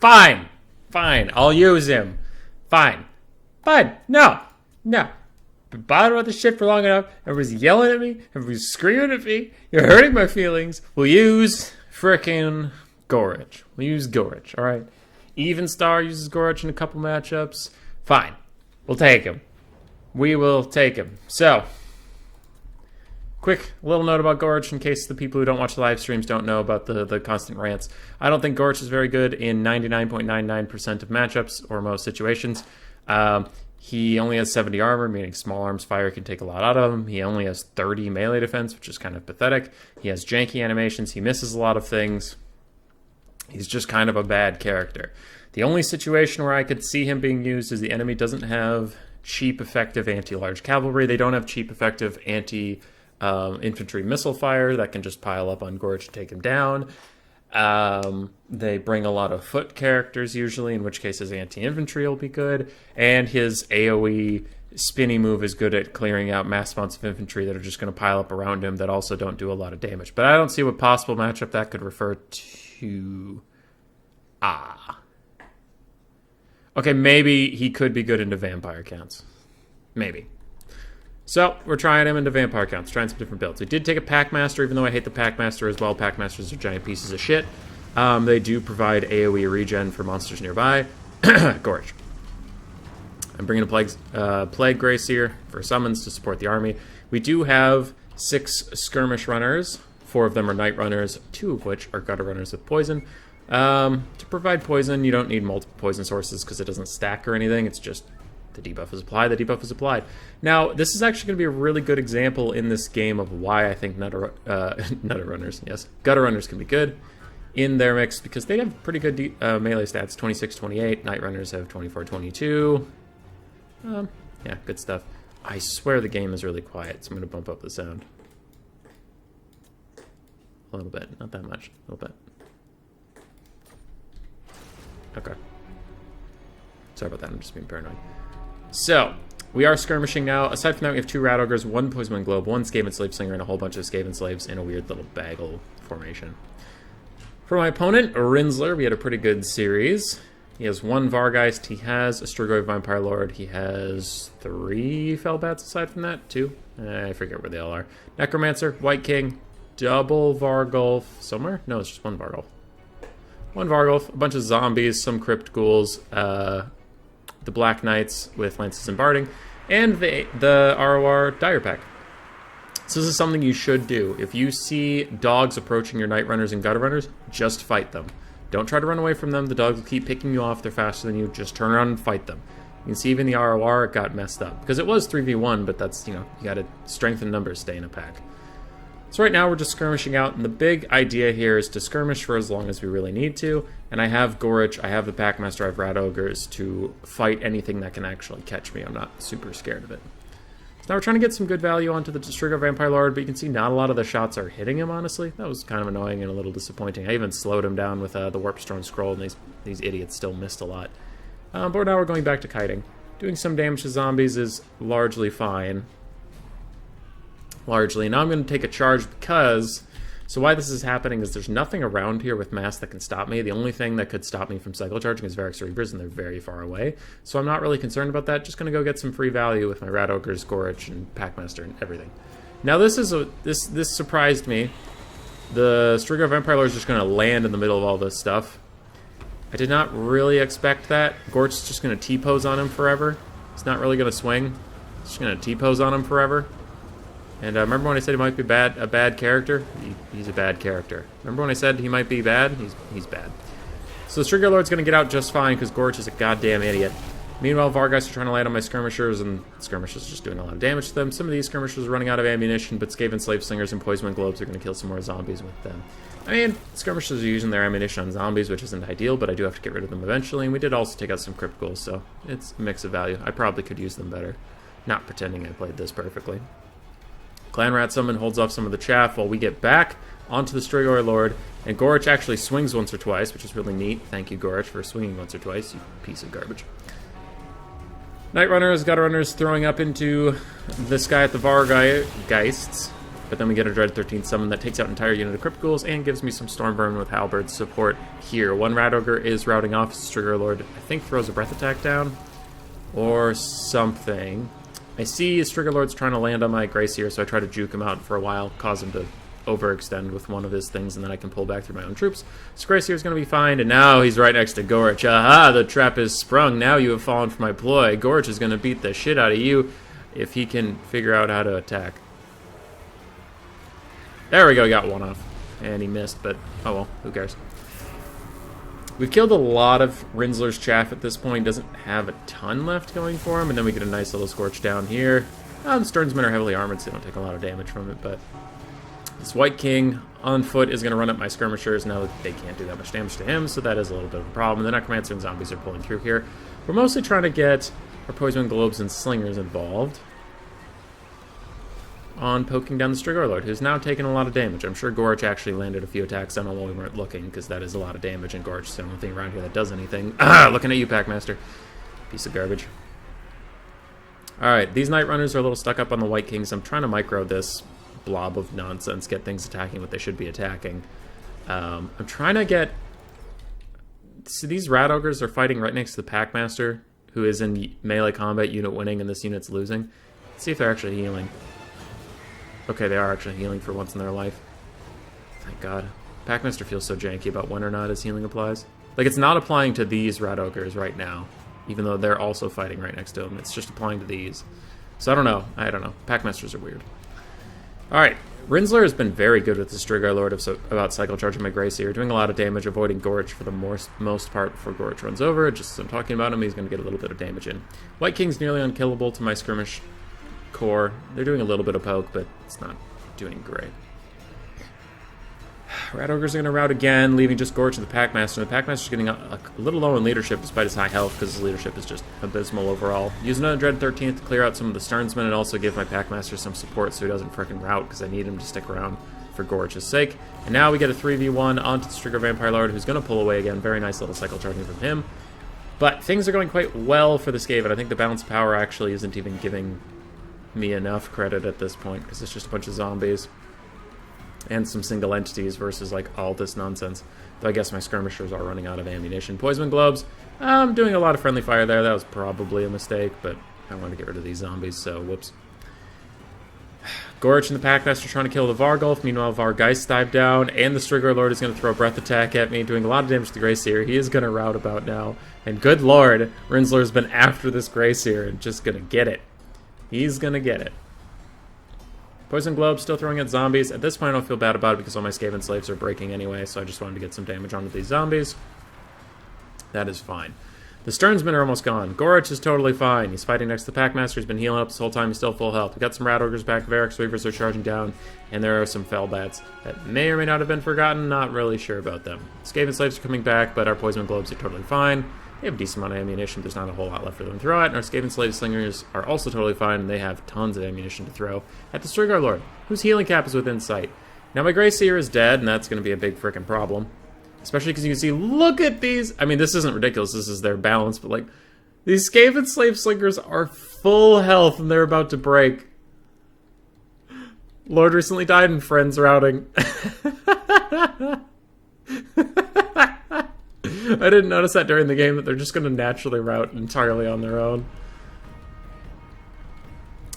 Fine. Fine. I'll use him. Fine. Fine. No. No. Been bothered with this shit for long enough. Everybody's yelling at me. Everybody's screaming at me. You're hurting my feelings. We'll use frickin' Ghorritch. We'll use Ghorritch, alright? Even Star uses Gorge in a couple matchups. Fine. We'll take him. We will take him. So, quick little note about Gorge in case the people who don't watch the live streams don't know about the constant rants. I don't think Gorge is very good in 99.99% of matchups or most situations. He only has 70 armor, meaning small arms fire can take a lot out of him. He only has 30 melee defense, which is kind of pathetic. He has janky animations. He misses a lot of things. He's just kind of a bad character. The only situation where I could see him being used is the enemy doesn't have cheap, effective anti-large cavalry. They don't have cheap, effective anti-infantry missile fire that can just pile up on Gorge to take him down. They bring a lot of foot characters usually, in which case his anti-infantry will be good. And his AoE spinny move is good at clearing out mass amounts of infantry that are just going to pile up around him that also don't do a lot of damage. But I don't see what possible matchup that could refer to. Okay, maybe he could be good into vampire counts. Maybe. So, we're trying him into vampire counts, trying some different builds. We did take a Packmaster, even though I hate the Packmaster as well. Packmasters are giant pieces of shit. They do provide AoE regen for monsters nearby. Gorge. I'm bringing a Plague Grace here for summons to support the army. We do have 6 skirmish runners. 4 of them are night runners, 2 of which are gutter runners with poison. To provide poison, you don't need multiple poison sources because it doesn't stack or anything. It's just the debuff is applied, the debuff is applied. Now, this is actually going to be a really good example in this game of why I think gutter runners can be good in their mix, because they have pretty good melee stats, 26-28. Night runners have 24-22. Yeah, good stuff. I swear the game is really quiet, so I'm going to bump up the sound. A little bit, not that much, a little bit. Okay. Sorry about that, I'm just being paranoid. So, we are skirmishing now. Aside from that, we have 2 Rat Ogres, 1 Poisonman Globe, 1 Skaven Slave Slinger, and a whole bunch of Skaven Slaves in a weird little bagel formation. For my opponent, Rinsler, we had a pretty good series. He has 1 Vargeist, he has a Strigoi Vampire Lord, he has 3 Fellbats aside from that, 2? I forget where they all are. Necromancer, White King, double Vargulf, somewhere? No, it's just 1 Vargulf. 1 Vargulf, a bunch of zombies, some Crypt Ghouls, the Black Knights with Lances and Barding, and the ROR Dire Pack. So this is something you should do. If you see dogs approaching your Night Runners and Gutter Runners, just fight them. Don't try to run away from them. The dogs will keep picking you off. They're faster than you. Just turn around and fight them. You can see even the ROR got messed up. Because it was 3v1, but that's, you gotta strengthen numbers, stay in a pack. So right now we're just skirmishing out, and the big idea here is to skirmish for as long as we really need to. And I have Ghorritch, I have the Packmaster, I have Rat Ogres to fight anything that can actually catch me. I'm not super scared of it. So now we're trying to get some good value onto the Strigoi Vampire Lord, but you can see not a lot of the shots are hitting him, honestly. That was kind of annoying and a little disappointing. I even slowed him down with the Warpstone Scroll, and these idiots still missed a lot. But now we're going back to kiting. Doing some damage to zombies is largely fine. Largely. Now I'm going to take a charge because... So why this is happening is there's nothing around here with mass that can stop me. The only thing that could stop me from cycle charging is Varix Reapers, and they're very far away. So I'm not really concerned about that. Just going to go get some free value with my Rat Ogres, Ghorritch, and Packmaster, and everything. Now this surprised me. The Strigoi Vampire Lord is just going to land in the middle of all this stuff. I did not really expect that. Gorge is just going to T-pose on him forever. He's not really going to swing. He's just going to T-pose on him forever. And remember when I said he might be a bad character? He's a bad character. Remember when I said he might be bad? He's bad. So the Strigoi Lord's going to get out just fine because Gorge is a goddamn idiot. Meanwhile, Vargeist are trying to land on my Skirmishers, and Skirmishers are just doing a lot of damage to them. Some of these Skirmishers are running out of ammunition, but Skaven Slave Slingers and Poisonman Globes are going to kill some more zombies with them. I mean, Skirmishers are using their ammunition on zombies, which isn't ideal, but I do have to get rid of them eventually, and we did also take out some Crypt Ghouls, so it's a mix of value. I probably could use them better. Not pretending I played this perfectly. Clan Rat Summon holds off some of the chaff while we get back onto the Strigoi Lord, and Ghorritch actually swings once or twice, which is really neat. Thank you, Ghorritch, for swinging once or twice, you piece of garbage. Night Runners, Gutter Runners throwing up into this guy at the Vargeists. But then we get a Dread 13 summon that takes out an entire unit of Crypt Ghouls and gives me some Stormvermin with Halberd support here. One Rat Ogre is routing off. His Trigger Lord, I think, throws a Breath Attack down. Or something. I see his Trigger Lord's trying to land on my Gracier, so I try to juke him out for a while, cause him to overextend with one of his things, and then I can pull back through my own troops. So Gracier's going to be fine, and now he's right next to Ghorritch. Aha, the trap is sprung. Now you have fallen for my ploy. Gorge is going to beat the shit out of you if he can figure out how to attack. There we go, got one off. And he missed, but oh well, who cares. We've killed a lot of Rinzler's Chaff at this point. Doesn't have a ton left going for him, and then we get a nice little Scorch down here. The Sternsmen are heavily armored, so they don't take a lot of damage from it, but this White King on foot is going to run up my Skirmishers. Now they can't do that much damage to him, so that is a little bit of a problem. The Necromancer and Zombies are pulling through here. We're mostly trying to get our Poison Globes and Slingers involved on poking down the Strigor Lord, who's now taking a lot of damage. I'm sure Gorge actually landed a few attacks on him while we weren't looking, because that is a lot of damage, and Gorge is the only thing around here that does anything. Ah, looking at you, Packmaster. Piece of garbage. Alright, these Night Runners are a little stuck up on the White Kings. I'm trying to micro this blob of nonsense, get things attacking what they should be attacking. I'm trying to get... So these Rat Ogres are fighting right next to the Packmaster, who is in melee combat, unit winning, and this unit's losing. Let's see if they're actually healing. Okay, they are actually healing for once in their life. Thank God. Packmaster feels so janky about when or not his healing applies. Like, it's not applying to these Rat Ogres right now, even though they're also fighting right next to him. It's just applying to these. So I don't know. Packmasters are weird. Alright, Rinzler has been very good with the Strigor Lord about cycle charging my Gracier, doing a lot of damage, avoiding Ghorritch for the most part before Ghorritch runs over. Just as I'm talking about him, he's going to get a little bit of damage in. White King's nearly unkillable to my Skirmish core. They're doing a little bit of poke, but it's not doing great. Rat Ogres are going to rout again, leaving just Gorge and the Packmaster. The Packmaster's getting a little low in leadership despite his high health, because his leadership is just abysmal overall. Use another Dread 13th to clear out some of the Sternsmen and also give my Packmaster some support so he doesn't frickin' rout, because I need him to stick around for Gorge's sake. And now we get a 3v1 onto the Strigor Vampire Lord, who's going to pull away again. Very nice little cycle charging from him. But things are going quite well for this game, and I think the balance of power actually isn't even giving me enough credit at this point, because it's just a bunch of zombies and some single entities versus like all this nonsense. Though I guess my Skirmishers are running out of ammunition. Poison Globes, I'm doing a lot of friendly fire there. That was probably a mistake, but I wanted to get rid of these zombies, so whoops. Gorge and the Packmaster trying to kill the Vargulf. Meanwhile, Vargeist dived down, and the Strigor Lord is going to throw a Breath Attack at me, doing a lot of damage to the Gracier. He is going to rout about now. And good lord, Rinzler's been after this Gracier and just going to get it. He's going to get it. Poison Globe still throwing at zombies. At this point, I don't feel bad about it because all my Skaven slaves are breaking anyway, so I just wanted to get some damage onto these zombies. That is fine. The Sternsmen are almost gone. Ghorritch is totally fine. He's fighting next to the Packmaster. He's been healing up this whole time. He's still full health. We got some Rat Ogres back. Varix Weavers are charging down, and there are some Fellbats that may or may not have been forgotten. Not really sure about them. Skaven slaves are coming back, but our Poison Globes are totally fine. They have a decent amount of ammunition. There's not a whole lot left for them to throw at. And our Skaven Slave Slingers are also totally fine, and they have tons of ammunition to throw at the Strigor Lord, whose healing cap is within sight. Now, my Gracier is dead, and that's going to be a big frickin' problem. Especially because you can see, look at these. I mean, this isn't ridiculous. This is their balance, but, like, these Skaven Slave Slingers are full health, and they're about to break. Lord recently died in Friends routing. I didn't notice that during the game, that they're just going to naturally rout entirely on their own.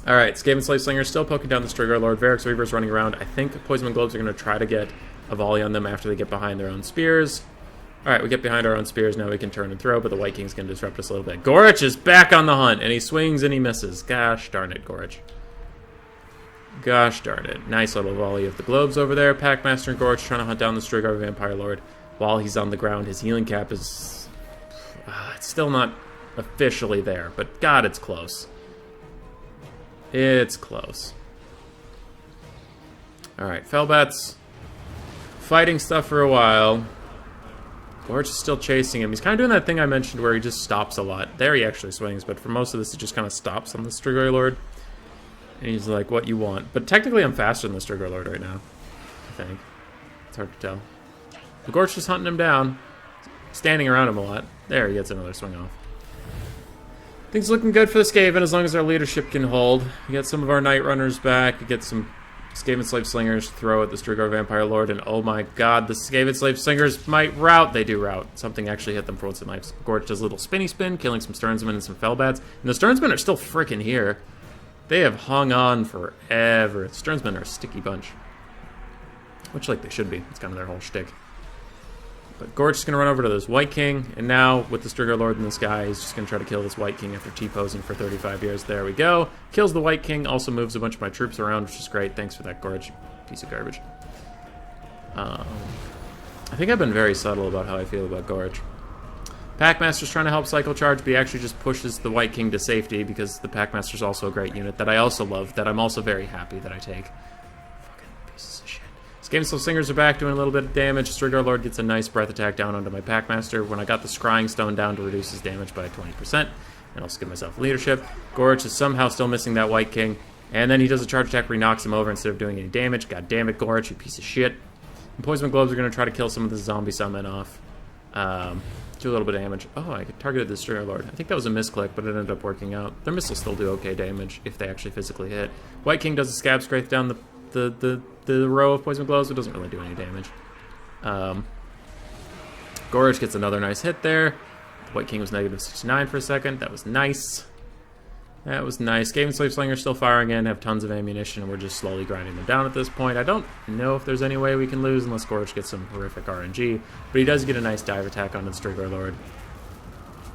Alright, Skaven Slave Slinger still poking down the Strigor Lord. Varix Weaver's running around. I think Poison Globes are going to try to get a volley on them after they get behind their own spears. Alright, we get behind our own spears. Now we can turn and throw, but the White King's going to disrupt us a little bit. Ghorritch is back on the hunt, and he swings and he misses. Gosh darn it, Ghorritch. Gosh darn it. Nice little volley of the globes over there. Packmaster and Gorge trying to hunt down the Strigor Vampire Lord. While he's on the ground, his healing cap is... it's still not officially there, but God, it's close. It's close. Alright, Fellbats fighting stuff for a while. Gorge is still chasing him. He's kind of doing that thing I mentioned where he just stops a lot. There he actually swings, but for most of this, he just kind of stops on the Strigor Lord. And he's like, what you want? But technically, I'm faster than the Strigor Lord right now, I think. It's hard to tell. The Gorge is hunting him down, standing around him a lot. There, he gets another swing off. Things looking good for the Skaven as long as our leadership can hold. We get some of our Night Runners back. We get some Skaven Slave Slingers throw at the Strigor Vampire Lord, and oh my god, the Skaven Slave Slingers might rout. They do rout. Something actually hit them for once in life. Gorge does a little spinny spin, killing some Sternsmen and some Fellbats. And the Sternsmen are still freaking here. They have hung on forever. The Sternsmen are a sticky bunch. Which, like, they should be. It's kind of their whole shtick. But Gorge is going to run over to this White King, and now, with the Strigor Lord in the sky, he's just going to try to kill this White King after T-posing for 35 years. There we go. Kills the White King, also moves a bunch of my troops around, which is great. Thanks for that, Gorge. Piece of garbage. I think I've been very subtle about how I feel about Gorge. Packmaster's trying to help Cycle Charge, but he actually just pushes the White King to safety, because the Packmaster's also a great unit that I also love, that I'm also very happy that I take. Skaven Slave Slingers are back, doing a little bit of damage. Strigor Lord gets a nice breath attack down onto my Packmaster when I got the Scrying Stone down to reduce his damage by 20%. And also give myself leadership. Ghorritch is somehow still missing that White King. And then he does a charge attack where he knocks him over instead of doing any damage. God damn it, Ghorritch, you piece of shit. And Poison Globes are going to try to kill some of the zombie summon off. Do a little bit of damage. Oh, I targeted the Strigor Lord. I think that was a misclick, but it ended up working out. Their missiles still do okay damage if they actually physically hit. White King does a Scab Scrape down the row of Poison Gloves. It doesn't really do any damage. Gorge gets another nice hit there. The White King was negative 69 for a second. That was nice. That was nice. Skaven Slave Slinger still firing in, have tons of ammunition, and we're just slowly grinding them down at this point. I don't know if there's any way we can lose unless Gorge gets some horrific RNG, but he does get a nice dive attack on the Strigor Lord.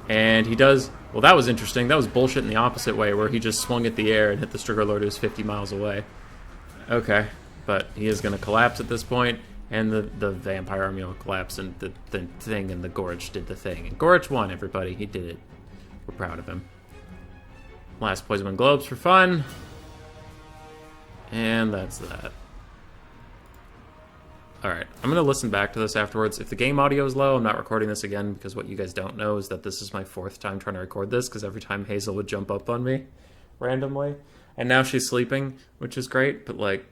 And he does... Well, that was interesting. That was bullshit in the opposite way, where he just swung at the air and hit the Strigor Lord who's 50 miles away. Okay, but he is going to collapse at this point, and the Vampire Army will collapse, and the thing, and the Gorge did the thing. And Gorge won, everybody. He did it. We're proud of him. Last Poison Wind Globes for fun. And that's that. Alright, I'm going to listen back to this afterwards. If the game audio is low, I'm not recording this again, because what you guys don't know is that this is my 4th time trying to record this, because every time Hazel would jump up on me randomly. And now she's sleeping, which is great, but like,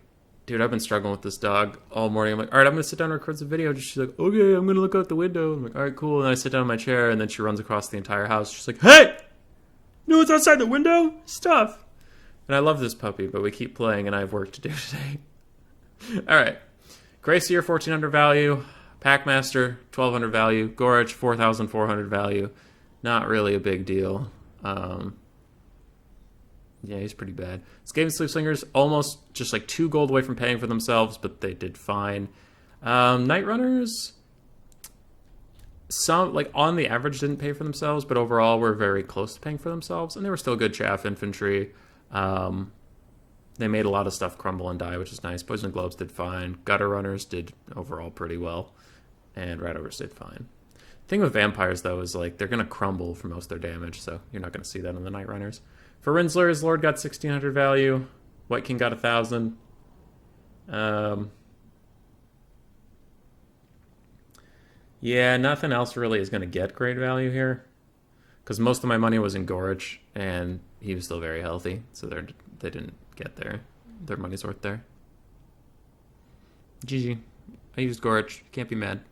dude, I've been struggling with this dog all morning. I'm like, alright, I'm going to sit down and record some video. She's like, okay, I'm going to look out the window. I'm like, alright, cool. And I sit down in my chair, and then she runs across the entire house. She's like, hey! You know what's outside the window? Stuff. And I love this puppy, but we keep playing, and I have work to do today. Alright. Gracier, 1,400 value. Packmaster, 1,200 value. Ghorritch, 4,400 value. Not really a big deal. Yeah, he's pretty bad. Skaven Slave Slingers, almost just like 2 gold away from paying for themselves, but they did fine. Night Runners, some, like, on the average didn't pay for themselves, but overall were very close to paying for themselves, and they were still good chaff infantry. They made a lot of stuff crumble and die, which is nice. Poison Globes did fine. Gutter Runners did overall pretty well, and Radovers did fine. The thing with vampires, though, is like they're going to crumble for most of their damage, so you're not going to see that in the Night Runners. For Rinslers, Lord got 1,600 value. White King got 1,000. Yeah, nothing else really is going to get great value here, because most of my money was in Ghorritch, and he was still very healthy, so they didn't get their money's worth there. GG. I used Ghorritch. Can't be mad.